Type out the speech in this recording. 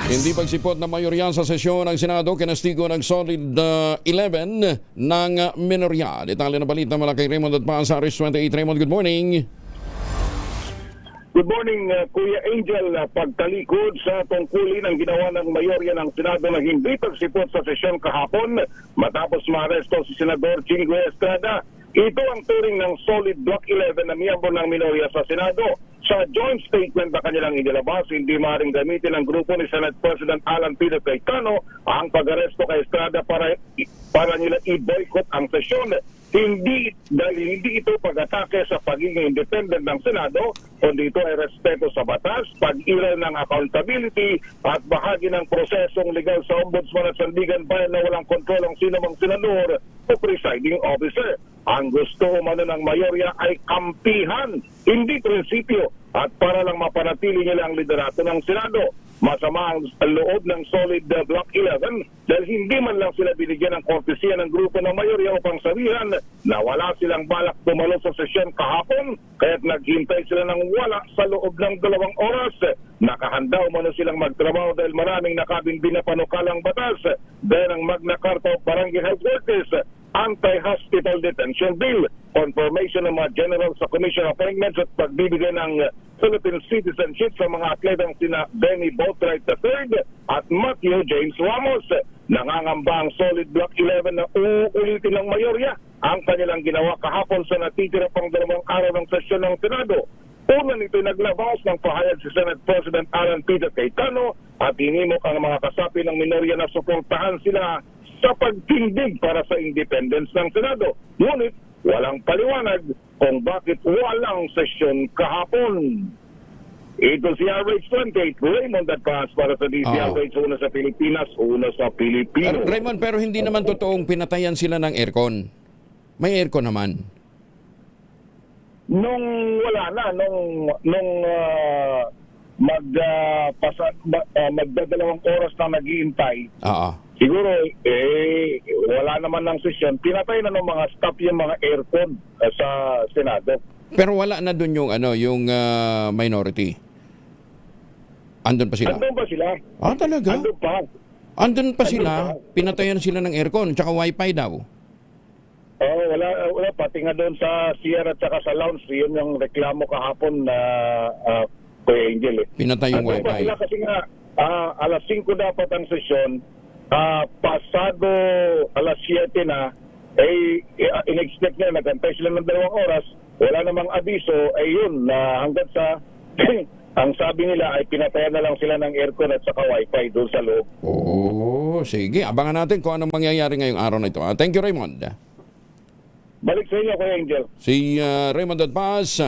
Hindi pagsipot na mayorya sa sesyon ng Senado, kinastigo ng solid 11 ng minorya. Detalye na balita mula kay Raymond at Paasaris 28. Raymond, good morning. Good morning, Kuya Angel. Pagtalikod sa tungkulin ang ginawa ng mayorya ng Senado na hindi pagsipot sa sesyon kahapon matapos maaresto si Senador Jingo Estrada. Ito ang turing ng solid Block 11 na miyembro ng minorya sa Senado. Sa joint statement na kanilang inilabas, hindi maaaring gamitin ng grupo ni Senate President Alan Peter Cayetano ang pag-aresto kay Estrada para nila i-boycott ang sesyon. Dahil hindi ito pag-atake sa pagiging independent ng Senado, kundi ito ay respeto sa batas, pag-iral ng accountability at bahagi ng prosesong legal sa Ombudsman at Sandigan Bayan na walang kontrol ang sinumang senador o presiding officer. Ang gusto umano ng mayorya ay kampihan, hindi prinsipyo, at para lang mapanatili nila ang liderato ng Senado. Masama ang loob ng solid Block 11 dahil hindi man lang sila binigyan ng kortesiya ng grupo ng mayorya upang sabihan na wala silang balak dumalo sa sesyon kahapon, kaya't naghintay sila ng wala sa loob ng 2 oras. Nakahanda umano silang magtrabaho dahil maraming nakabinbin na panukalang batas dahil ang Magna Carta of Barangay Health Workers, Anti-Hospital Detention Bill, confirmation ng mga general sa commission appointments at pagbibigay ng Philippine citizenship sa mga atletang sina Benny Boatwright III at Matthew James Ramos. Nangangamba ang solid Block 11 na uulitin ng mayorya ang kanilang ginawa kahapon sa natitira pang 2 araw ng sesyon ng Senado. Una nito naglabas ng pahayag si Senate President Alan Peter Cayetano at hinimok ang mga kasapi ng minorya na suportahan sila sa pagtindig para sa independence ng Senado. Ngunit walang paliwanag kung bakit walang sesyon kahapon. Ito si RH28, Raymond at Paz para sa DCRH, una sa Pilipinas, una sa Pilipino. Raymond, pero hindi naman totoong pinatayan sila ng aircon. May aircon naman. Nung magdadalawang oras na naghihintay, siguro wala naman ng sesyon, pinatay na ng mga staff yung mga aircon sa Senado. Pero wala na doon yung minority. Andun pa sila. Andun pa sila. Ah, talaga? Andun pa. Andun pa sila. Pinatayan sila ng aircon tsaka wifi daw. Oh, wala pati nga doon sa CR at saka sa lounge, yun yung reklamo kahapon na Kuya Angel. Pinatay yung andun pa wifi. sila kasi nga alas 5 dapat ang sesyon, pasado alas 7 na, in-expect na nagantay sila ng 2 oras, wala namang abiso, yun, hanggang sa ang sabi nila ay pinatayan na lang sila ng aircon at saka wifi doon sa loob. Oh, sige. Abangan natin kung anong mangyayari ngayong araw na ito. Thank you, Raymond. Balik sa inyo, Kuya Angel. Si Raymond at Paz.